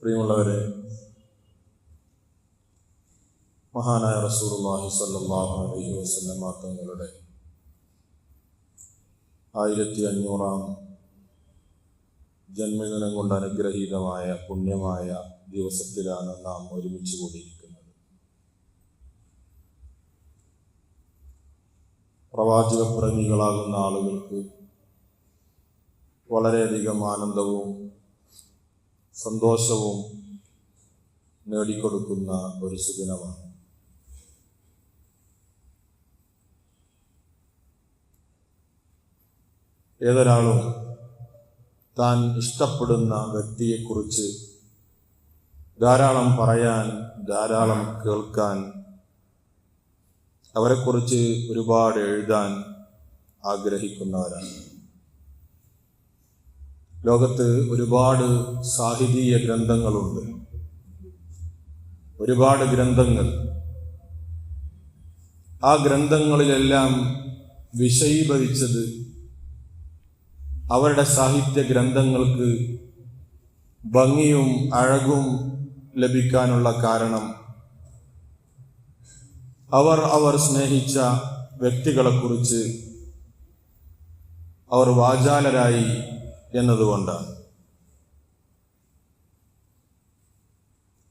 പ്രിയമുള്ളവരെ, മഹാനായ റസൂലുള്ളാഹി സ്വല്ലല്ലാഹു അലൈഹി വസല്ലം തങ്ങളുടെ 1500-ാം ജന്മദിനം കൊണ്ട് അനുഗ്രഹീതമായ പുണ്യമായ ദിവസത്തിലാണ് നാം ഒരുമിച്ച് കൂടിയിരിക്കുന്നത്. പ്രവാചക പ്രേമികളാകുന്ന ആളുകൾക്ക് വളരെയധികം ആനന്ദവും സന്തോഷവും നേടിക്കൊടുക്കുന്ന ഒരു സുദിനമാണ്. ഏതൊരാളും താൻ ഇഷ്ടപ്പെടുന്ന വ്യക്തിയെക്കുറിച്ച് ധാരാളം പറയാൻ, ധാരാളം കേൾക്കാൻ, അവരെക്കുറിച്ച് ഒരുപാട് എഴുതാൻ ആഗ്രഹിക്കുന്നവരാണ്. ലോകത്ത് ഒരുപാട് സാഹിതീയ ഗ്രന്ഥങ്ങളുണ്ട്, ഒരുപാട് ഗ്രന്ഥങ്ങൾ. ആ ഗ്രന്ഥങ്ങളിലെല്ലാം വിഷയീഭവിച്ചത് അവരുടെ സാഹിത്യ ഗ്രന്ഥങ്ങൾക്ക് ഭംഗിയും അഴകും ലഭിക്കാനുള്ള കാരണം അവർ സ്നേഹിച്ച വ്യക്തികളെക്കുറിച്ച് അവർ വാചാലരായി എന്നതുകൊണ്ടാണ്.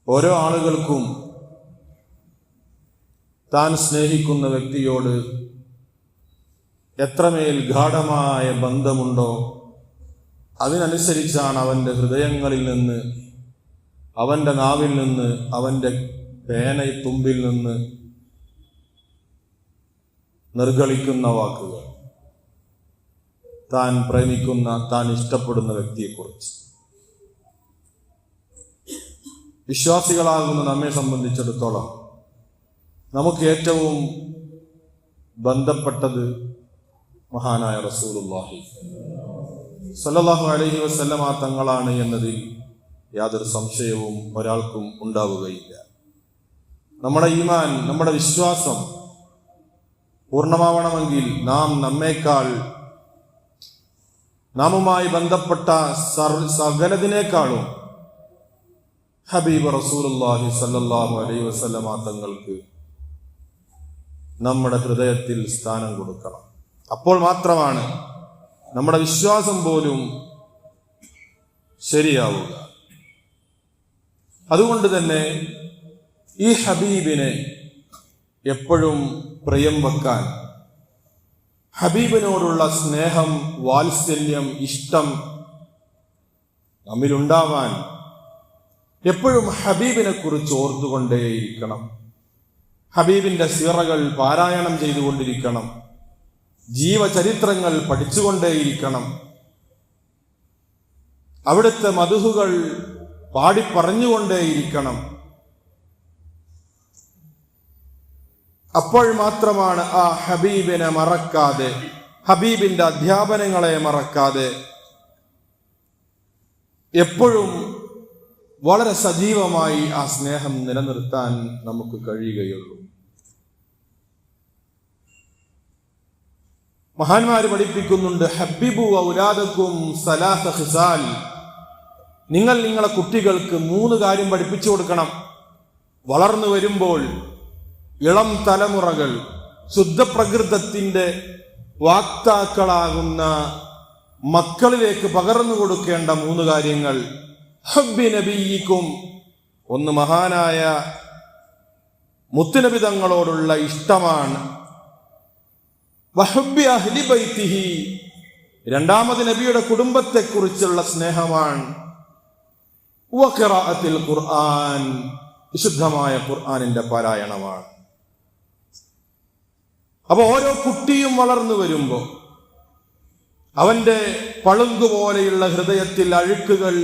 ഓരോ ആളുകൾക്കും താൻ സ്നേഹിക്കുന്ന വ്യക്തിയോട് എത്രമേൽ ഗാഢമായ ബന്ധമുണ്ടോ അതിനനുസരിച്ചാണ് അവൻ്റെ ഹൃദയങ്ങളിൽ നിന്ന്, അവൻ്റെ നാവിൽ നിന്ന്, അവൻ്റെ പേനത്തുമ്പിൽ നിന്ന് നിർഗളിക്കുന്ന വാക്കുകൾ താൻ പ്രേമിക്കുന്ന, താൻ ഇഷ്ടപ്പെടുന്ന വ്യക്തിയെക്കുറിച്ച്. വിശ്വാസികളാകുന്ന നമ്മെ സംബന്ധിച്ചിടത്തോളം നമുക്ക് ഏറ്റവും ബന്ധപ്പെട്ടത് മഹാനായ റസൂലുള്ളാഹി സ്വല്ലല്ലാഹു അലൈഹി വസല്ലമ തങ്ങളാണ് എന്നതിൽ യാതൊരു സംശയവും ഒരാൾക്കും ഉണ്ടാവുകയില്ല. നമ്മുടെ ഈമാൻ, നമ്മുടെ വിശ്വാസം പൂർണ്ണമാവണമെങ്കിൽ നാമുമായി ബന്ധപ്പെട്ട സകലതിനേക്കാളും ഹബീബ് റസൂലുള്ളാഹി സ്വല്ലല്ലാഹു അലൈഹി വസല്ലമ തങ്ങൾക്ക് നമ്മുടെ ഹൃദയത്തിൽ സ്ഥാനം കൊടുക്കണം. അപ്പോൾ മാത്രമാണ് നമ്മുടെ വിശ്വാസം പോലും ശരിയാവുക. അതുകൊണ്ട് തന്നെ ഈ ഹബീബിനെ എപ്പോഴും പ്രിയം വെക്കാൻ, ഹബീബിനോടുള്ള സ്നേഹം, വാത്സല്യം, ഇഷ്ടം നമ്മിലുണ്ടാവാൻ എപ്പോഴും ഹബീബിനെ കുറിച്ച് ഓർത്തുകൊണ്ടേയിരിക്കണം. ഹബീബിന്റെ സിറകൾ പാരായണം ചെയ്തുകൊണ്ടിരിക്കണം. ജീവചരിത്രങ്ങൾ പഠിച്ചുകൊണ്ടേയിരിക്കണം. അവിടുത്തെ മദ്ഹുകൾ പാടിപ്പറഞ്ഞുകൊണ്ടേയിരിക്കണം. അപ്പോൾ മാത്രമാണ് ആ ഹബീബിനെ മറക്കാതെ, ഹബീബിന്റെ അധ്യാപനങ്ങളെ മറക്കാതെ എപ്പോഴും വളരെ സജീവമായി ആ സ്നേഹം നിലനിർത്താൻ നമുക്ക് കഴിയുകയുള്ളൂ. മഹാന്മാര് പഠിപ്പിക്കുന്നുണ്ട്, ഹബ്ബിബു ഔലാദക്കും സലാസ ഖിസാൽ. നിങ്ങൾ നിങ്ങളെ കുട്ടികൾക്ക് 3 കാര്യം പഠിപ്പിച്ചു കൊടുക്കണം. വളർന്നു വരുമ്പോൾ ഇളം തലമുറകൾ ശുദ്ധപ്രകൃതത്തിന്റെ വാക്താക്കളാകുന്ന മക്കളിലേക്ക് പകർന്നു കൊടുക്കേണ്ട 3 കാര്യങ്ങൾ. ഹബ്ബി നബിയിക്കും, ഒന്ന് മഹാനായ മുത്തുനബി തങ്ങളോടുള്ള ഇഷ്ടമാണ്. വഹബ്ബി അഹ്ലി ബൈത്തിഹി, രണ്ടാമത് നബിയുടെ കുടുംബത്തെക്കുറിച്ചുള്ള സ്നേഹമാണ്. വഖിറാഅത്തിൽ ഖുർആൻ, വിശുദ്ധമായ ഖുർആനിന്റെ പാരായണമാണ്. അപ്പൊ ഓരോ കുട്ടിയും വളർന്നു വരുമ്പോ അവന്റെ പളുങ്കുപോലെയുള്ള ഹൃദയത്തിൽ അഴുക്കുകൾ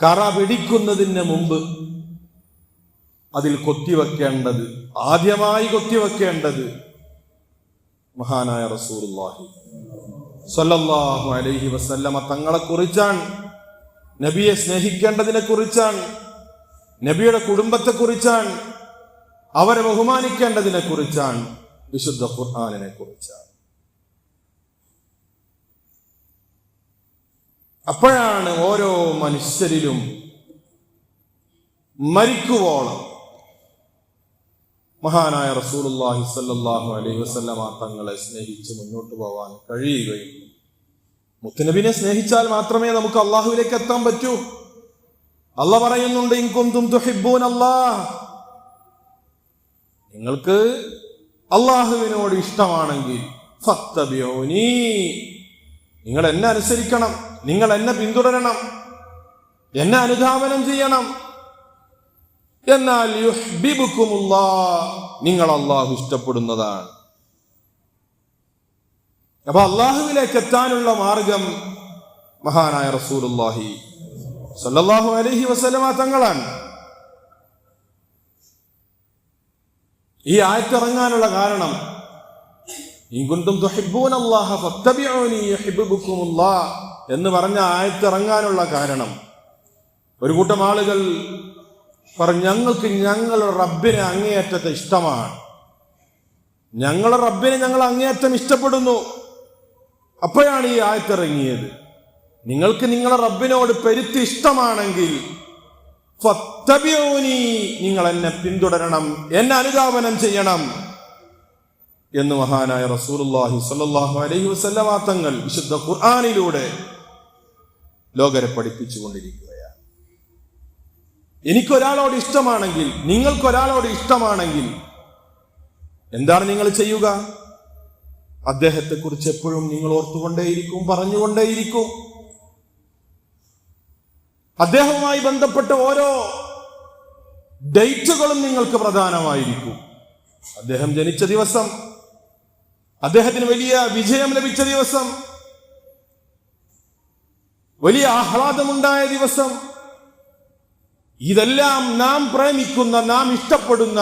കറ പിടിക്കുന്നതിന് മുമ്പ് അതിൽ ആദ്യമായി കൊത്തിവെക്കേണ്ടത് മഹാനായ റസൂലുള്ളാഹി സ്വല്ലല്ലാഹു അലൈഹി വസല്ലമ തങ്ങളെ കുറിച്ചാണ്. നബിയെ സ്നേഹിക്കേണ്ടതിനെ കുറിച്ചാണ്, നബിയുടെ കുടുംബത്തെ കുറിച്ചാണ്, അവരെ ബഹുമാനിക്കേണ്ടതിനെ കുറിച്ചാണ്, വിശുദ്ധ ഖുർആനിനെ കുറിച്ചാണ്. അപ്പോഴാണ് ഓരോ മനുഷ്യരിലും മരിക്കുവോളം മഹാനായ റസൂലുള്ളാഹി സ്വല്ലല്ലാഹു അലൈഹി വസല്ലമ തങ്ങളെ സ്നേഹിച്ച് മുന്നോട്ട് പോവാൻ കഴിയുകയും മുത്തുനബിനെ സ്നേഹിച്ചാൽ മാത്രമേ നമുക്ക് അള്ളാഹുവിലേക്ക് എത്താൻ പറ്റൂ. അള്ളാഹ് പറയുന്നുണ്ട്, ഇൻ കുൻതും തുഹിബ്ബൂനല്ലാഹ്, നിങ്ങൾക്ക് അള്ളാഹുവിനോട് ഇഷ്ടമാണെങ്കിൽ ഫത്തബിഊനി, നിങ്ങൾ എന്നെ അനുസരിക്കണം, നിങ്ങൾ എന്നെ പിന്തുടരണം, എന്നെ അനുധാവനം ചെയ്യണം. എന്നാൽ യുഹ്ബിബുക്കുമുല്ലാഹ്, നിങ്ങൾ അള്ളാഹു ഇഷ്ടപ്പെടുന്നതാണ്. അപ്പൊ അള്ളാഹുവിലേക്ക് എത്താനുള്ള മാർഗം മഹാനായ റസൂലുള്ളാഹി സ്വല്ലല്ലാഹു അലൈഹി വസല്ലമ തങ്ങളാണ്. ഈ ആയത്തിറങ്ങാനുള്ള കാരണം, ഇൻ കുൻതും തുഹിബ്ബൂനല്ലാഹ ഫത്തബിഊനി യുഹിബ്ബുക്കുമുല്ലാഹ് എന്ന് പറഞ്ഞ ആയത്തിറങ്ങാനുള്ള കാരണം, ഒരു കൂട്ടം ആളുകൾ പറഞ്ഞു, ഞങ്ങൾക്ക് ഞങ്ങളുടെ റബ്ബിനെ അങ്ങേയറ്റത്തെ ഇഷ്ടമാണ്, ഞങ്ങളുടെ റബ്ബിനെ ഞങ്ങൾ അങ്ങേയറ്റം ഇഷ്ടപ്പെടുന്നു. അപ്പോഴാണ് ഈ ആയത്തിറങ്ങിയത്. നിങ്ങൾക്ക് നിങ്ങളുടെ റബ്ബിനോട് പെരുത്തി ഇഷ്ടമാണെങ്കിൽ ഫത്തബിഊനി, നിങ്ങൾ എന്നെ പിന്തുടരണം, എന്നെ അനുധാവനം ചെയ്യണം എന്ന് മഹാനായ റസൂലുള്ളാഹി സ്വല്ലല്ലാഹു അലൈഹി വസല്ലമ തങ്ങൾ വിശുദ്ധ ഖുർആനിലൂടെ ലോകരെ പഠിപ്പിച്ചുകൊണ്ടിരിക്കുകയാണ്. എനിക്കൊരാളോട് ഇഷ്ടമാണെങ്കിൽ, നിങ്ങൾക്കൊരാളോട് ഇഷ്ടമാണെങ്കിൽ എന്താണ് നിങ്ങൾ ചെയ്യുക? അദ്ദേഹത്തെക്കുറിച്ച് എപ്പോഴും നിങ്ങൾ ഓർത്തുകൊണ്ടേയിരിക്കും, പറഞ്ഞുകൊണ്ടേയിരിക്കും. അദ്ദേഹവുമായി ബന്ധപ്പെട്ട ഓരോ ഡേറ്റുകളും നിങ്ങൾക്ക് പ്രധാനമായിരിക്കും. അദ്ദേഹം ജനിച്ച ദിവസം, അദ്ദേഹത്തിന് വലിയ വിജയം ലഭിച്ച ദിവസം, വലിയ ആഹ്ലാദമുണ്ടായ ദിവസം, ഇതെല്ലാം നാം പ്രേമിക്കുന്ന, നാം ഇഷ്ടപ്പെടുന്ന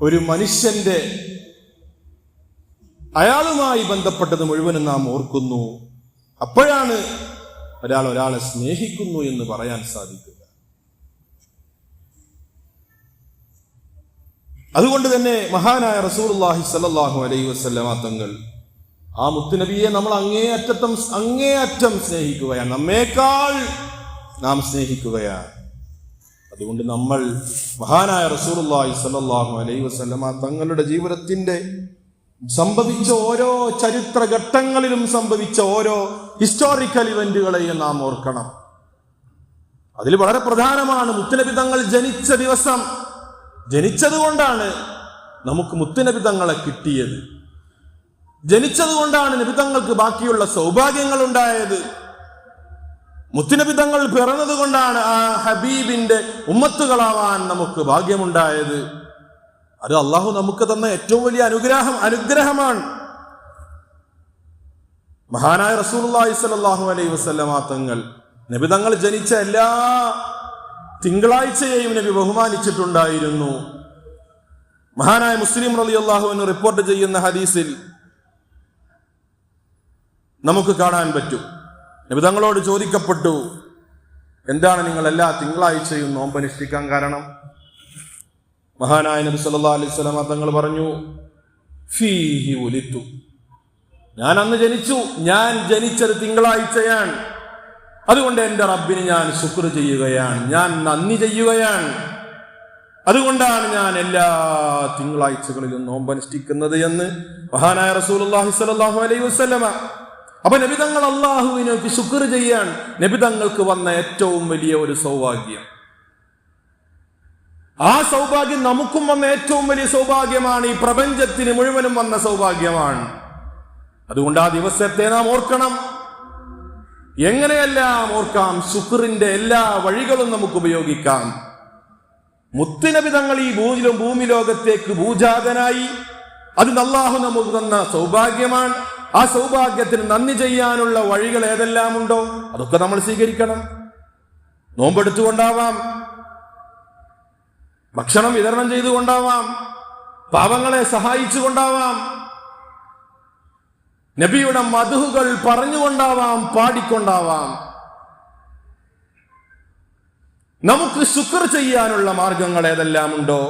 ഒരു മനുഷ്യന്റെ അയാളുമായി ബന്ധപ്പെട്ടത് മുഴുവനും നാം ഓർക്കുന്നു. അപ്പോഴാണ് ഒരാൾ ഒരാളെ സ്നേഹിക്കുന്നു എന്ന് പറയാൻ സാധിക്കുക. അതുകൊണ്ട് തന്നെ മഹാനായ റസൂലുള്ളാഹി സ്വല്ലല്ലാഹു അലൈഹി വസല്ലമ തങ്ങൾ, ആ മുത്തുനബിയെ നമ്മൾ അങ്ങേയറ്റം സ്നേഹിക്കുകയാണ്, നമ്മേക്കാൾ നാം സ്നേഹിക്കുകയാണ്. അതുകൊണ്ട് നമ്മൾ മഹാനായ റസൂലുള്ളാഹി സ്വല്ലല്ലാഹു അലൈഹി വസല്ലമ തങ്ങളുടെ ജീവിതത്തിന്റെ സംഭവിച്ച ഓരോ ചരിത്ര ഘട്ടങ്ങളിലും സംഭവിച്ച ഓരോ ഹിസ്റ്റോറിക്കൽ ഇവന്റുകളെയും നാം ഓർക്കണം. അതിൽ വളരെ പ്രധാനമാണ് മുത്തുനബി തങ്ങൾ ജനിച്ച ദിവസം. ജനിച്ചതുകൊണ്ടാണ് നമുക്ക് മുത്തുനബി തങ്ങളെ കിട്ടിയത്. ജനിച്ചതുകൊണ്ടാണ് നബി തങ്ങൾക്ക് ബാക്കിയുള്ള സൗഭാഗ്യങ്ങൾ ഉണ്ടായത്. മുത്തുനബി തങ്ങൾ പിറന്നത് കൊണ്ടാണ് ആ ഹബീബിന്റെ ഉമ്മത്തുകളാവാൻ നമുക്ക് ഭാഗ്യമുണ്ടായത്. അത് അള്ളാഹു നമുക്ക് തന്ന ഏറ്റവും വലിയ അനുഗ്രഹമാണ്. മഹാനായ റസൂലുള്ളാഹി സ്വല്ലല്ലാഹു അലൈഹി വസല്ലമ തങ്ങൾ, നബി തങ്ങൾ ജനിച്ച എല്ലാ തിങ്കളാഴ്ചയെയും നബി ബഹുമാനിച്ചിട്ടുണ്ടായിരുന്നു. മഹാനായ മുസ്ലിം റളിയല്ലാഹു അൻഹു റിപ്പോർട്ട് ചെയ്യുന്ന ഹദീസിൽ നമുക്ക് കാണാൻ പറ്റും, നബി തങ്ങളോട് ചോദിക്കപ്പെട്ടു, എന്താണ് നിങ്ങൾ എല്ലാ തിങ്കളാഴ്ചയും നോമ്പനുഷ്ഠിക്കാൻ കാരണം? മഹാനായ നബി സല്ലല്ലാഹു അലൈഹി വസല്ലമ തങ്ങൾ പറഞ്ഞു, ഫീഹി ഉലിത്തു, ഞാൻ അന്ന് ജനിച്ചു, ഞാൻ ജനിച്ചത് തിങ്കളാഴ്ചയാണ്, അതുകൊണ്ട് എൻ്റെ റബ്ബിന് ഞാൻ ശുക്ർ ചെയ്യുകയാണ്, ഞാൻ നന്ദി ചെയ്യുകയാണ്, അതുകൊണ്ടാണ് ഞാൻ എല്ലാ തിങ്കളാഴ്ചകളിലും നോമ്പനുഷ്ഠിക്കുന്നത് എന്ന് മഹാനായ റസൂലുള്ളാഹി സ്വല്ലല്ലാഹു അലൈഹി വസല്ലമ. അപ്പൊ നബി തങ്ങൾ അള്ളാഹുവിനോട് ശുക്ർ ചെയ്യാൻ നബി തങ്ങൾക്ക് വന്ന ഏറ്റവും വലിയ ഒരു സൗഭാഗ്യം. ആ സൗഭാഗ്യം നമുക്കും വന്ന ഏറ്റവും വലിയ സൗഭാഗ്യമാണ്, ഈ പ്രപഞ്ചത്തിന് മുഴുവനും വന്ന സൗഭാഗ്യമാണ്. അതുകൊണ്ട് ആ ദിവസത്തെ നാം ഓർക്കണം. എങ്ങനെയെല്ലാം ഓർക്കാം? ശുക്റിന്റെ എല്ലാ വഴികളും നമുക്ക് ഉപയോഗിക്കാം. മുത്തുനബി തങ്ങൾ ഈ ഭൂമി ലോകത്തേക്ക് ഭൂജാതനായി, അത് അല്ലാഹു നമുക്ക് തന്ന സൗഭാഗ്യമാണ്. ആ സൗഭാഗ്യത്തിന് നന്ദി ചെയ്യാനുള്ള വഴികൾ ഏതെല്ലാം ഉണ്ടോ അതൊക്കെ നമ്മൾ സ്വീകരിക്കണം. നോമ്പെടുത്തുകൊണ്ടാവാം, ഭക്ഷണം വിതരണം ചെയ്തുകൊണ്ടാവാം, പാവങ്ങളെ സഹായിച്ചുകൊണ്ടാവാം, നബിയുടെ മദ്ഹുകൾ പറഞ്ഞുകൊണ്ടാവാം, പാടിക്കൊണ്ടാവാം. നമുക്ക് ശുക്ർ ചെയ്യാനുള്ള മാർഗങ്ങൾ ഏതെല്ലാം ഉണ്ടോ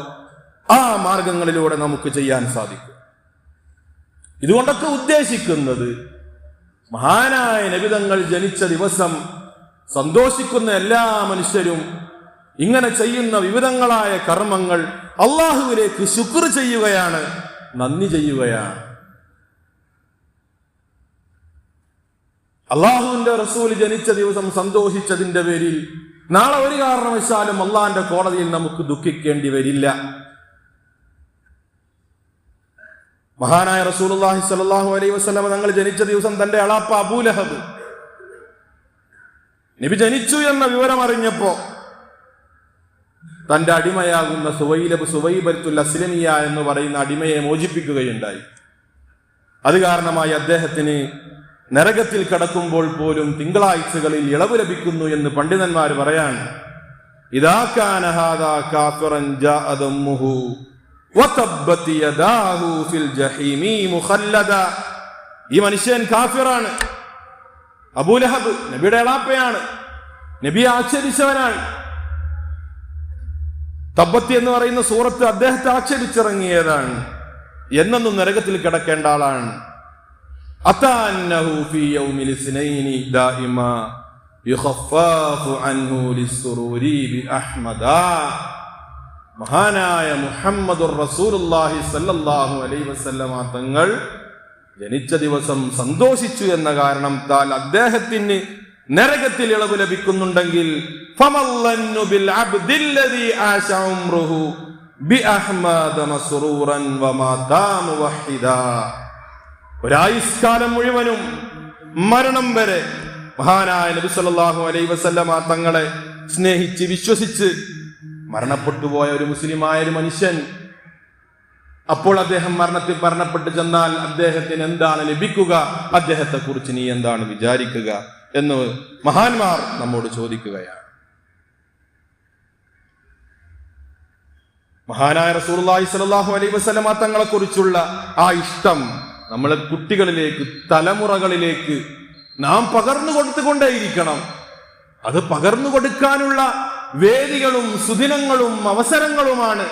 ആ മാർഗങ്ങളിലൂടെ നമുക്ക് ചെയ്യാൻ സാധിക്കും. ഇതുകൊണ്ടൊക്കെ ഉദ്ദേശിക്കുന്നത് മഹാനായ നബി തങ്ങൾ ജനിച്ച ദിവസം സന്തോഷിക്കുന്ന എല്ലാ മനുഷ്യരും ഇങ്ങനെ ചെയ്യുന്ന വിവിധങ്ങളായ കർമ്മങ്ങൾ അള്ളാഹുവിലേക്ക് ശുക്ർ ചെയ്യുകയാണ്, നന്ദി ചെയ്യുകയാണ്. അള്ളാഹുവിന്റെ റസൂൽ ജനിച്ച ദിവസം സന്തോഷിച്ചതിന്റെ പേരിൽ നാളെ ഒരു കാരണവശാലും അള്ളാഹിന്റെ കോടതിയിൽ നമുക്ക് ദുഃഖിക്കേണ്ടി വരില്ല. മഹാനായ റസൂലുള്ളാഹി സ്വല്ലല്ലാഹു അലൈഹി വസല്ലം തങ്ങൾ ജനിച്ച ദിവസം തന്റെ അളാപ്പ അബൂലഹബ് നബി ജനിച്ചു എന്ന വിവരം അറിഞ്ഞപ്പോ തന്റെ അടിമയാകുന്ന സുവൈബത്തുൽ അസ്ലമിയ എന്ന് പറയുന്ന അടിമയെ മോചിപ്പിക്കുകയുണ്ടായി. അത് കാരണമായി അദ്ദേഹത്തിന് നരകത്തിൽ കടക്കുമ്പോൾ പോലും തിങ്കളാഴ്ചകളിൽ ഇളവ് ലഭിക്കുന്നു എന്ന് പണ്ഡിതന്മാർ പറയാൻ. ഇദാ കാന ഹാദാ കാഫിറൻ ജാഅ ദമ്മുഹു വതബ്ബത് യദാഹു ഫിൽ ജഹീമി മുഖല്ലദ. ഈ മനുഷ്യൻ കാഫിറാണ്. അബൂലഹബ് നബിയുടെ എളാപ്പയാണ്, നബിയെ ആക്ഷേപിച്ചവനാണ്. തബ്ബത്ത് എന്ന് പറയുന്ന സൂറത്ത് അദ്ദേഹത്തെ ആക്ഷേപിച്ചിറങ്ങിയതാണ്. എന്നൊന്നും നരകത്തിൽ കിടക്കേണ്ട ആളാണ്. അതാന്നഹു ഫീ യൗമിൽ ഇസ്നൈനി ദായിമാ യുഖഫഫു അൻഹു ലിസ്സുറൂരി ബിഅഹ്മദാ. മഹാനായ മുഹമ്മദുർ റസൂലുള്ളാഹി സ്വല്ലല്ലാഹു അലൈഹി വസല്ലമ തങ്ങൾ ജനിച്ച ദിവസം സന്തോഷിച്ചു എന്ന കാരണത്താൽ അദ്ദേഹത്തിന് നരകത്തിൽ ഇളവ് ലഭിക്കുന്നുണ്ടെങ്കിൽ ഫമല്ലന്നു ബിൽ അബ്ദില്ലദീ ആശ ഉംറുഹു ബിഅഹ്മദ മസ്റൂറൻ വമാതാ മുവഹിദാ. ഒരായുഷ്കാലം മുഴുവനും മരണം വരെ മഹാനായ നബി സല്ലല്ലാഹു അലൈഹി വസല്ലമ തങ്ങളെ സ്നേഹിച്ച് വിശ്വസിച്ച് മരണപ്പെട്ടുപോയ ഒരു മുസ്ലിമായ ഒരു മനുഷ്യൻ, അപ്പോൾ അദ്ദേഹം മരണപ്പെട്ട് ചെന്നാൽ അദ്ദേഹത്തിന് എന്താണ് ലഭിക്കുക, അദ്ദേഹത്തെ കുറിച്ച് നീ എന്താണ് വിചാരിക്കുക എന്ന് മഹാന്മാർ നമ്മോട് ചോദിക്കുകയാണ്. മഹാനായ റസൂലുള്ളാഹി സ്വല്ലല്ലാഹു അലൈഹി വസല്ലമ തങ്ങളെ കുറിച്ചുള്ള ആ ഇഷ്ടം നമ്മളെ കുട്ടികളിലേക്ക്, തലമുറകളിലേക്ക് നാം പകർന്നു കൊടുത്തുകൊണ്ടേയിരിക്കണം. അത് പകർന്നു കൊടുക്കാനുള്ള വേദികളും സുദിനങ്ങളും അവസരങ്ങളുമാണ്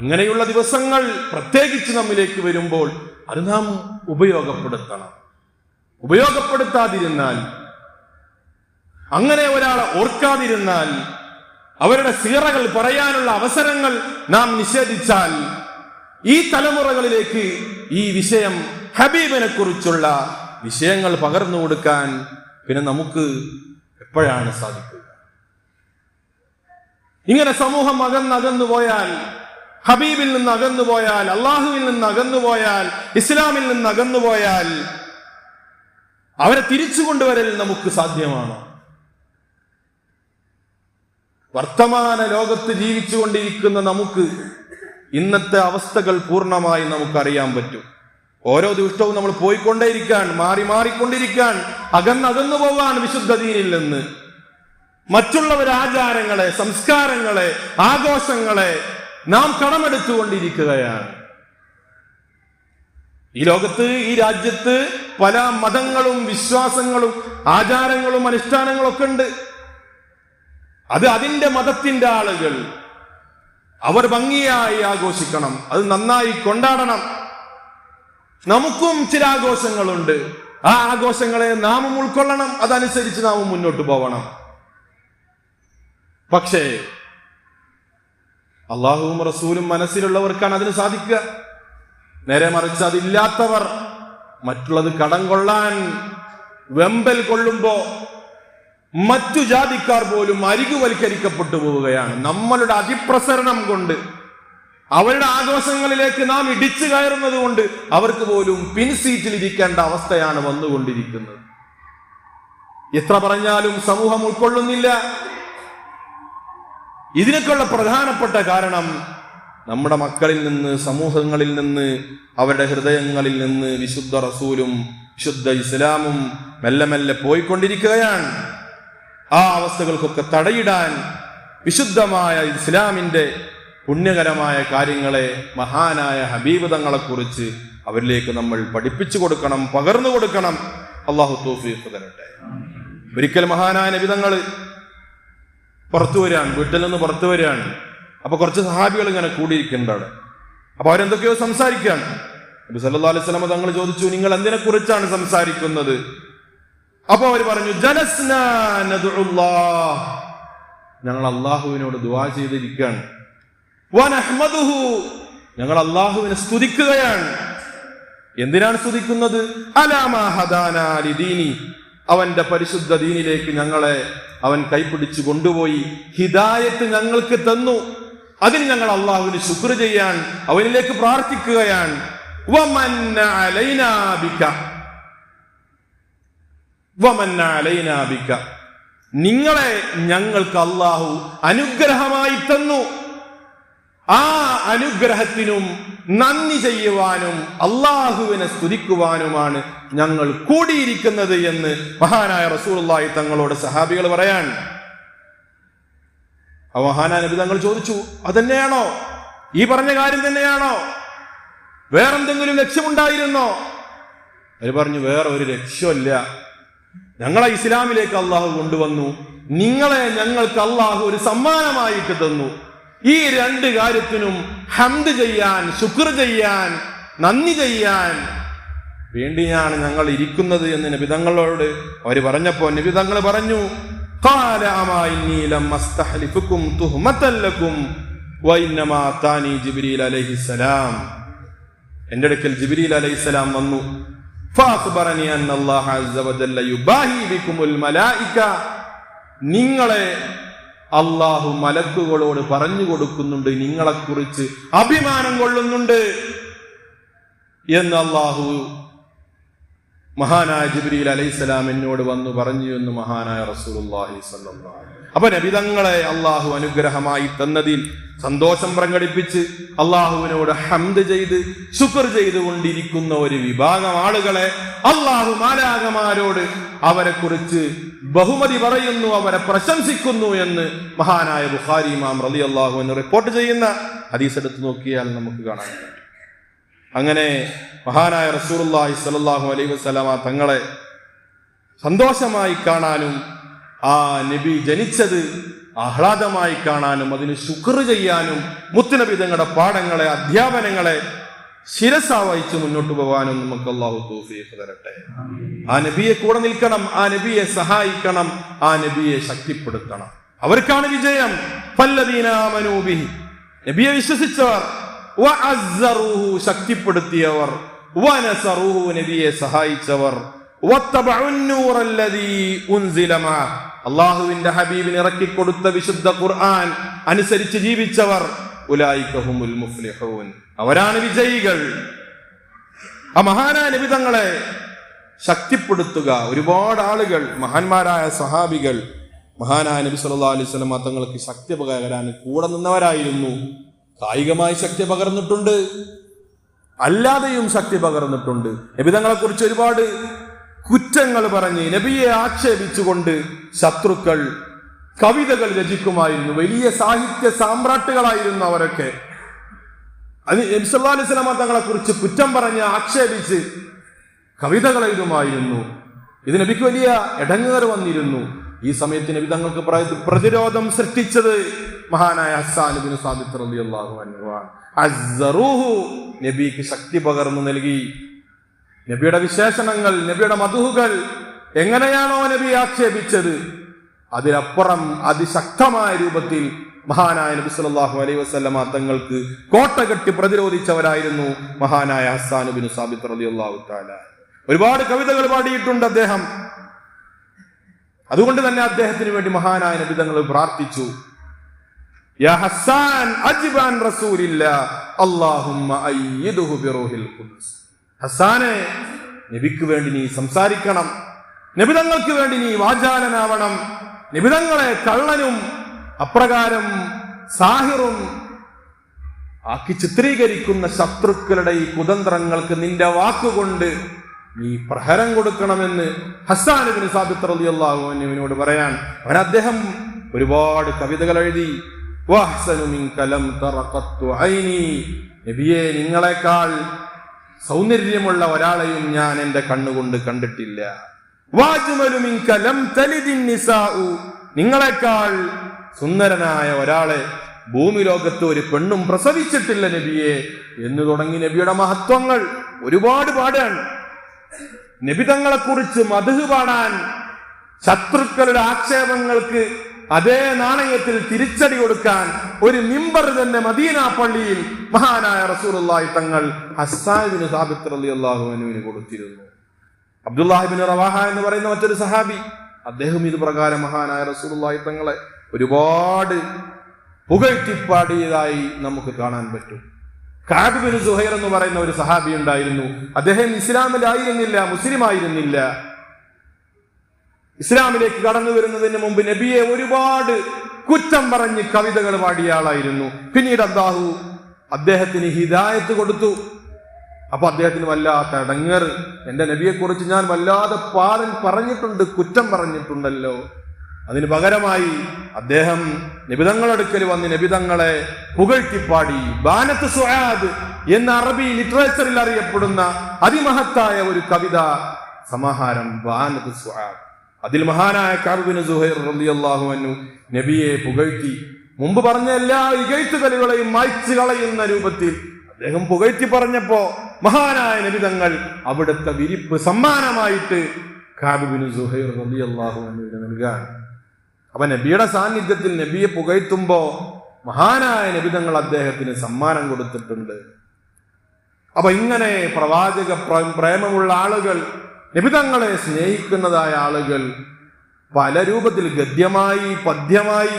ഇങ്ങനെയുള്ള ദിവസങ്ങൾ പ്രത്യേകിച്ച് നമ്മിലേക്ക് വരുമ്പോൾ അത് നാം ഉപയോഗപ്പെടുത്തണം. ഉപയോഗപ്പെടുത്താതിരുന്നാൽ, അങ്ങനെ ഒരാളെ ഓർക്കാതിരുന്നാൽ, അവരുടെ സീറകൾ പറയാനുള്ള അവസരങ്ങൾ നാം നിഷേധിച്ചാൽ ഈ തലമുറകളിലേക്ക് ഈ വിഷയം, ഹബീബിനെ കുറിച്ചുള്ള വിഷയങ്ങൾ പകർന്നു കൊടുക്കാൻ പിന്നെ നമുക്ക് എപ്പോഴാണ് സാധിക്കുക? ഇങ്ങനെ സമൂഹം അകന്നു പോയാൽ, ഹബീബിൽ നിന്ന് അകന്നുപോയാൽ, അള്ളാഹുവിൽ നിന്ന് അകന്നുപോയാൽ, ഇസ്ലാമിൽ നിന്ന് അകന്നുപോയാൽ അവരെ തിരിച്ചു കൊണ്ടുവരൽ നമുക്ക് സാധ്യമാണോ? വർത്തമാന ലോകത്ത് ജീവിച്ചുകൊണ്ടിരിക്കുന്ന നമുക്ക് ഇന്നത്തെ അവസ്ഥകൾ പൂർണ്ണമായി നമുക്കറിയാൻ പറ്റും. ഓരോ ദിവസവും നമ്മൾ പോയിക്കൊണ്ടേയിരിക്കാൻ, മാറിക്കൊണ്ടിരിക്കാൻ, അകന്നു പോവാൻ വിശുദ്ധ ദീനിൽ നിന്ന്. മറ്റുള്ളവരുടെ ആചാരങ്ങളെ, സംസ്കാരങ്ങളെ, ആഘോഷങ്ങളെ നാം കടമെടുത്തുകൊണ്ടിരിക്കുകയാണ്. ഈ ലോകത്ത്, ഈ രാജ്യത്ത് പല മതങ്ങളും വിശ്വാസങ്ങളും ആചാരങ്ങളും അനുഷ്ഠാനങ്ങളും ഒക്കെ ഉണ്ട്. അത് അതിന്റെ മതത്തിന്റെ ആളുകൾ അവർ ഭംഗിയായി ആഘോഷിക്കണം, അത് നന്നായി കൊണ്ടാടണം. നമുക്കും ചില ആഘോഷങ്ങളുണ്ട്, ആ ആഘോഷങ്ങളെ നാമും ഉൾക്കൊള്ളണം, അതനുസരിച്ച് നാമും മുന്നോട്ട് പോകണം. പക്ഷേ അള്ളാഹുവും റസൂലും മനസ്സിലുള്ളവർക്കാണ് അതിന് സാധിക്കുക. നേരെ മറിച്ച് അതില്ലാത്തവർ മറ്റുള്ളത് കടം കൊള്ളാൻ വെമ്പൽ കൊള്ളുമ്പോ മറ്റു ജാതിക്കാർ പോലും അരികുവൽക്കരിക്കപ്പെട്ടു പോവുകയാണ്. നമ്മളുടെ അതിപ്രസരണം കൊണ്ട്, അവരുടെ ആഘോഷങ്ങളിലേക്ക് നാം ഇടിച്ചു കയറുന്നത് കൊണ്ട് അവർക്ക് പോലും പിൻസീറ്റിൽ ഇരിക്കേണ്ട അവസ്ഥയാണ് വന്നുകൊണ്ടിരിക്കുന്നത്. എത്ര പറഞ്ഞാലും സമൂഹം ഉൾക്കൊള്ളുന്നില്ല. ഇതിനൊക്കെയുള്ള പ്രധാനപ്പെട്ട കാരണം നമ്മുടെ മക്കളിൽ നിന്ന്, സമൂഹങ്ങളിൽ നിന്ന്, അവരുടെ ഹൃദയങ്ങളിൽ നിന്ന് വിശുദ്ധ റസൂലും വിശുദ്ധ ഇസ്ലാമും മെല്ലെ മെല്ലെ പോയിക്കൊണ്ടിരിക്കുകയാണ്. ആ അവസ്ഥകൾക്കൊക്കെ തടയിടാൻ വിശുദ്ധമായ ഇസ്ലാമിന്റെ പുണ്യകരമായ കാര്യങ്ങളെ, മഹാനായ ഹബീബ് തങ്ങളെ കുറിച്ച് അവരിലേക്ക് നമ്മൾ പഠിപ്പിച്ചു കൊടുക്കണം, പകർന്നു കൊടുക്കണം. അള്ളാഹു തൗഫീഖ് തരട്ടെ. ഒരിക്കൽ മഹാനായ നബി തങ്ങൾ പുറത്തു വരികയാണ്, വീട്ടിൽ നിന്ന് പുറത്തു വരികയാണ്. അപ്പൊ കുറച്ച് സഹാബികൾ ഇങ്ങനെ കൂടിയിരിക്കുന്നുണ്ട് അവിടെ. അപ്പൊ അവരെന്തൊക്കെയോ സംസാരിക്കുകയാണ്. നബി സല്ലല്ലാഹു അലൈഹി വസല്ലം തങ്ങൾ ചോദിച്ചു, നിങ്ങൾ എന്തിനെ കുറിച്ചാണ് സംസാരിക്കുന്നത്? അപ്പൊ അവർ പറഞ്ഞു ജലസ്നാ നദ്ഉല്ലാഹ്, ഞങ്ങൾ അള്ളാഹുവിനോട് ദുആ ചെയ്തിരിക്കുകയാണ്. വനഹ്മദുഹു, ഞങ്ങൾ അള്ളാഹുവിനെ സ്തുതിക്കുകയാണ്. എന്തിനാണ് സ്തുതിക്കുന്നത്? അലാമാ ഹദാനാ ലിദീനി, അവന്റെ പരിശുദ്ധ ദീനിലേക്ക് ഞങ്ങളെ അവൻ കൈപിടിച്ചു കൊണ്ടുപോയി ഹിദായത്ത് ഞങ്ങൾക്ക് തന്നു. അതിന് ഞങ്ങൾ അള്ളാഹുവിന് ശുക്ർ ചെയ്യാൻ, അവനിലേക്ക് പ്രാർത്ഥിക്കുകയാണ്. വമന്ന അലൈനാ ബിക, വമന്ന അലൈനാ ബിക, നിങ്ങളെ ഞങ്ങൾക്ക് അള്ളാഹു അനുഗ്രഹമായി തന്നു. ആ അനുഗ്രഹത്തിനും നന്ദി ചെയ്യുവാനും അള്ളാഹുവിനെ സ്തുതിക്കുവാനുമാണ് ഞങ്ങൾ കൂടിയിരിക്കുന്നത് എന്ന് മഹാനായ റസൂലുള്ളാഹി തങ്ങളോട് സഹാബികൾ പറയാൻ. മഹാനായ നബി തങ്ങൾ ചോദിച്ചു, അതന്നെയാണോ? ഈ പറഞ്ഞ കാര്യം തന്നെയാണോ? വേറെന്തെങ്കിലും ലക്ഷ്യമുണ്ടായിരുന്നോ? അവർ പറഞ്ഞു, വേറെ ഒരു ലക്ഷ്യമില്ല. ഞങ്ങളെ ഇസ്ലാമിലേക്ക് അള്ളാഹു കൊണ്ടുവന്നു, നിങ്ങളെ ഞങ്ങൾക്ക് അള്ളാഹു ഒരു സമ്മാനമായിട്ട് തന്നു. ഈ രണ്ട് കാര്യത്തിനും ഹംദ് ചെയ്യാൻ, ശുക്ർ ചെയ്യാൻ, നന്ദി ചെയ്യാൻ വേണ്ടിയാണ് ഞങ്ങൾ ഇരിക്കുന്നത് എന്ന് നബി തങ്ങളോട് അവർ പറഞ്ഞപ്പോ നബി തങ്ങൾ പറഞ്ഞു, ഖാല അമാ ഇന്നി ലം അസ്തഹ്ലിഫുകും തുഹ്മതൻ ലക്കും വഇന്നമാ താനി ജിബ്രീൽ അലൈഹിസ്സലാം. എൻ്റെ അടുക്കൽ ജിബ്രീൽ അലൈഹിസ്സലാം വന്നു. ഫഅഖ്ബറനി അന്ന അല്ലാഹു അസ്സ വജല്ല യുബാഹി ബികുമുൽ മലായിക, നിങ്ങളെ അള്ളാഹു മലക്കുകളോട് പറഞ്ഞു കൊടുക്കുന്നുണ്ട്, നിങ്ങളെക്കുറിച്ച് അഭിമാനം കൊള്ളുന്നുണ്ട് എന്ന് അള്ളാഹു മഹാനായ ജിബ്രീൽ അലൈഹിസ്സലാം എന്നോട് വന്നു പറഞ്ഞു എന്ന് മഹാനായ റസൂലുള്ളാഹി സ്വല്ലല്ലാഹു അലൈഹി വസല്ലം. അപ്പൊ നബിതങ്ങളെ അള്ളാഹു അനുഗ്രഹമായി തന്നതിൽ സന്തോഷം പ്രകടിപ്പിച്ച് അള്ളാഹുവിനോട് ഹംദ് ചെയ്ത് ശുക്ർ ചെയ്തുകൊണ്ടിരിക്കുന്ന ഒരു വിഭാഗം ആളുകളെ അള്ളാഹു മാലാഖമാരോട് അവരെ കുറിച്ച് ബഹുമതി പറയുന്നു, അവരെ പ്രശംസിക്കുന്നു എന്ന് മഹാനായ ബുഖാരി ഇമാം റളിയല്ലാഹു അൻഹു റിപ്പോർട്ട് ചെയ്യുന്ന ഹദീസ് എടുത്ത് നോക്കിയാൽ നമുക്ക് കാണാൻ കഴിയും. അങ്ങനെ മഹാനായ റസൂലുള്ളാഹി സ്വല്ലല്ലാഹു അലൈഹി വസല്ലമ തങ്ങളെ സന്തോഷമായി കാണാനും ആ നബി ജനിച്ചത് ആഹ്ലാദമായി കാണാനും അതിന് ശുക്ർ ചെയ്യാനും മുത്തുനബി തങ്ങളുടെ പാഠങ്ങളെ, അധ്യാപനങ്ങളെ ശിരസ വഹിച്ച് മുന്നോട്ട് പോകാനും നമുക്ക് അല്ലാഹു തൗഫീഖ് തരട്ടെ. ആ നബിയെ കൂടെ നിൽക്കണം, ആ നബിയെ സഹായിക്കണം, ആ നബിയെ ശക്തിപ്പെടുത്തണം. അവർക്കാണ് വിജയം. ഫല്ലദീന ആമനൂ ബിഹി, നബിയെ വിശ്വസിച്ചവർ, വഅസ്സറൂഹു ശക്തിപ്പെടുത്തിയവർ, വനസറൂഹു നബിയെ സഹായിച്ചവർ, വത്തബഉൻ നൂറല്ലദീ ഉൻസില മഅഹ് അല്ലാഹുവിന്റെ ഹബീബിന് ഇറക്കിക്കൊടുത്ത വിശുദ്ധ ഖുർആൻ അനുസരിച്ച് ജീവിച്ചവർ, ഉലൈക ഹുമുൽ മുഫ്ലിഹൂൻ, അവരാണ് വിജയികൾ. ആ മഹാനായ നബി തങ്ങളെ ശക്തിപ്പെടുത്തുക. ഒരുപാട് ആളുകൾ, മഹാന്മാരായ സഹാബികൾ മഹാനായ നബി സല്ലല്ലാഹു അലൈഹി വസല്ലം തങ്ങൾക്ക് ശക്തി പകരാൻ കൂടെ നിന്നവരായിരുന്നു. കായികമായി ശക്തി പകർന്നിട്ടുണ്ട്, അല്ലാതെയും ശക്തി പകർന്നിട്ടുണ്ട്. നബി തങ്ങളെ കുറിച്ച് ഒരുപാട് കുറ്റങ്ങൾ പറഞ്ഞ് നബിയെ ആക്ഷേപിച്ചുകൊണ്ട് ശത്രുക്കൾ കവിതകൾ രചിക്കുമായിരുന്നു. വലിയ സാഹിത്യ സാമ്രാട്ടുകളായിരുന്നു അവരൊക്കെ. അത് നബി സല്ലല്ലാഹു അലൈഹി വസല്ലം തങ്ങളെ കുറിച്ച് കുറ്റം പറഞ്ഞ് ആക്ഷേപിച്ച് കവിതകൾ എഴുതുമായിരുന്നു. ഇത് നബിക്ക് വലിയ ഇടങ്ങേറ് വന്നിരുന്നു. ഈ സമയത്ത് നബി തങ്ങൾക്ക് പ്രതിരോധം സൃഷ്ടിച്ചത് മഹാനായ ഹസ്സാൻ ഇബ്നു സാബിത്ത് റളിയല്ലാഹു അൻഹു ആണ്. അസ്സറൂഹു, നബിക്ക് ശക്തി പകർന്നു നൽകി. നബിയുടെ വിശേഷണങ്ങൾ, നബിയുടെ മദ്ഹുകൾ എങ്ങനെയാണോ നബി ആക്ഷേപിച്ചത്, അതിനപ്പുറം അതിശക്തമായ രൂപത്തിൽ മഹാനായ നബി സല്ലല്ലാഹു അലൈഹി വസല്ലമ തങ്ങൾക്ക് കോട്ട കെട്ടി പ്രതിരോധിച്ചവരായിരുന്നു മഹാനായ ഹസ്സാൻ ഇബ്നു സാബിത്ത് റളിയല്ലാഹു തആല. ഒരുപാട് കവിതകൾ പാടിയിട്ടുണ്ട് അദ്ദേഹം. അതുകൊണ്ട് തന്നെ അദ്ദേഹത്തിന് വേണ്ടി മഹാനായ നബി തങ്ങൾ പ്രാർത്ഥിച്ചു, യാ ഹസ്സാൻ അജ്ബാൻ റസൂലില്ലാ അല്ലാഹുമ്മ അയ്യിദുഹു ബിറൂഹിൽ ഖുദ്സ്. ഹസ്സാനെ, നബിക്ക് വേണ്ടി നീ സംസാരിക്കണം, നബി തങ്ങൾക്ക് വേണ്ടി നീ വാചാലനാവണം. നബി തങ്ങളെ കള്ളനും അപ്രകാരം സാഹിറും ആക്കി ചിത്രീകരിക്കുന്ന ശത്രുക്കളുടെ ഈ കുതന്ത്രങ്ങൾക്ക് നിന്റെ വാക്കുകൊണ്ട് നീ പ്രഹരം കൊടുക്കണമെന്ന് ഹസ്സാൻ ഇബ്നു സാബിത്ത് റളിയല്ലാഹു അൻഹുവിനോട് പറയാൻ. അവൻ അദ്ദേഹം ഒരുപാട് കവിതകൾ എഴുതി. വഹ്സനു മിൻക ലം തറഖത്തു ഐനി, നബിയെ, നിങ്ങളെക്കാൾ സൗന്ദര്യമുള്ള ഒരാളെയും ഞാൻ എന്റെ കണ്ണുകൊണ്ട് കണ്ടിട്ടില്ല. വാജ്മലു മിൻക ലം തലിദിൻ നിസാഉ, നിങ്ങളെക്കാൾ സുന്ദരനായ ഒരാളെ ഭൂമി ലോകത്ത് ഒരു പെണ്ണും പ്രസവിച്ചിട്ടില്ല നബിയെ എന്ന് തുടങ്ങി നബിയുടെ മഹത്വങ്ങൾ ഒരുപാട് പാടാണ്. നബിതങ്ങളെ കുറിച്ച് മദ്ഹ് പാടാൻ, ശത്രുക്കളുടെ ആക്ഷേപങ്ങൾക്ക് അതേ നാണയത്തിൽ തിരിച്ചടി കൊടുക്കാൻ ഒരു മിമ്പർ തന്നെ മദീന പള്ളിയിൽ മഹാനായ റസൂലുള്ളാഹി തങ്ങൾ ഹസ്സാൻ ഇബ്നു സാബിത്ത് റളിയല്ലാഹു അൻഹുവിന് കൊടുത്തിരുന്നു. അബ്ദുല്ലാഹി ഇബ്നു റവാഹ എന്ന് പറയുന്ന മറ്റൊരു സഹാബി, അദ്ദേഹം ഇത് പ്രകാരം മഹാനായ റസൂലുള്ളാഹി തങ്ങളെ ഒരുപാട് പുകഴ്ത്തിപ്പാടിയതായി നമുക്ക് കാണാൻ പറ്റും. കഅബ് ബിൻ സുഹൈർ എന്ന് പറയുന്ന ഒരു സഹാബി ഉണ്ടായിരുന്നു. അദ്ദേഹം ഇസ്ലാമിലായിരുന്നില്ല, മുസ്ലിം ആയിരുന്നില്ല. ഇസ്ലാമിലേക്ക് കടന്നു വരുന്നതിന് മുമ്പ് നബിയെ ഒരുപാട് കുറ്റം പറഞ്ഞ് കവിതകൾ പാടിയ ആളായിരുന്നു. പിന്നീട് അല്ലാഹു അദ്ദേഹത്തിന് ഹിദായത്ത് കൊടുത്തു. അപ്പൊ അദ്ദേഹത്തിന് വല്ലാത്ത ഇടങ്ങേറ്, എന്റെ നബിയെ കുറിച്ച് ഞാൻ വല്ലാതെ പറഞ്ഞിട്ടുണ്ട്, കുറ്റം പറഞ്ഞിട്ടുണ്ടല്ലോ. അതിന് പകരമായി അദ്ദേഹം നബിതങ്ങളടുക്കൽ വന്ന് നബിതങ്ങളെ പുകഴ്ത്തിപ്പാടി. ബാനത്ത് സുആദ് എന്ന അറബി ലിറ്ററേച്ചറിൽ അറിയപ്പെടുന്ന അതിമഹത്തായ ഒരു കവിത സമാഹാരം ബാനത്ത് സുആദ്. അതിൽ മഹാനായ കഅബ് ബിൻ സുഹൈർ റളിയല്ലാഹു അൻഹു നബിയെ പുകഴ്ത്തി. മുമ്പ് പറഞ്ഞ എല്ലാ ഇകഴ്ത്തുകളികളെയും മായ്ച്ചു കളയുന്ന രൂപത്തിൽ അദ്ദേഹം പുകഴ്ത്തി പറഞ്ഞപ്പോ മഹാനായ നബിതങ്ങൾ അവിടുത്തെ വിരിപ്പ് സമ്മാനമായിട്ട് കഅബ് ബിൻ സുഹൈർ റളിയല്ലാഹു അൻഹുവിന് നൽകാൻ. അപ്പൊ നബിയുടെ സാന്നിധ്യത്തിൽ നബിയെ പുകഴ്ത്തുമ്പോ മഹാനായ നബിതങ്ങൾ അദ്ദേഹത്തിന് സമ്മാനം കൊടുത്തിട്ടുണ്ട്. അപ്പൊ ഇങ്ങനെ പ്രവാചക പ്രേമമുള്ള ആളുകൾ, നബിതങ്ങളെ സ്നേഹിക്കുന്നതായ ആളുകൾ പല രൂപത്തിൽ ഗദ്യമായി, പദ്യമായി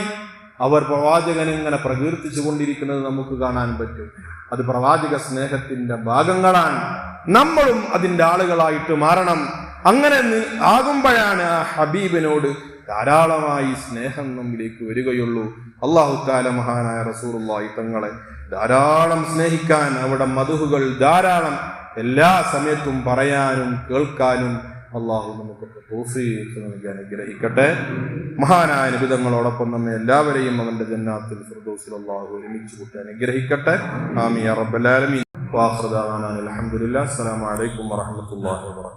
അവർ പ്രവാചകനെ ഇങ്ങനെ പ്രകീർത്തിച്ചു കൊണ്ടിരിക്കുന്നത് നമുക്ക് കാണാൻ പറ്റും. അത് പ്രവാചക സ്നേഹത്തിന്റെ ഭാഗങ്ങളാണ്. നമ്മളും അതിന്റെ ആളുകളായിട്ട് മാറണം. അങ്ങനെ ആകുമ്പോഴാണ് ആ ഹബീബിനോട് ധാരാളമായി സ്നേഹം നമ്മിലേക്ക് വരികയുള്ളൂ. അല്ലാഹു തആല മഹാനായ റസൂലുള്ളാഹി തങ്ങളെ ധാരാളം സ്നേഹിക്കാൻ, അവിടെ മദ്ഹുകൾ ധാരാളം എല്ലാ സമയത്തും പറയാനും കേൾക്കാനും അല്ലാഹു നമുക്ക് തൗഫീഖ് നൽകി അനുഗ്രഹിക്കട്ടെ. മഹാനായ നബിതങ്ങളോടൊപ്പം നമ്മെ എല്ലാവരെയും അവന്റെ ജന്നാത്തുൽ ഫിർദൗസിൽ അല്ലാഹു ഒരുമിച്ച് കൂട്ടി അനുഗ്രഹിക്കട്ടെ. ആമീൻ യാ റബ്ബൽ ആലമീൻ. വാഖിറു ദഅവാനാ അൽഹംദുലില്ലാഹി. അസ്സലാമു അലൈക്കും വറഹ്മത്തുള്ളാഹി വബറകാതുഹു.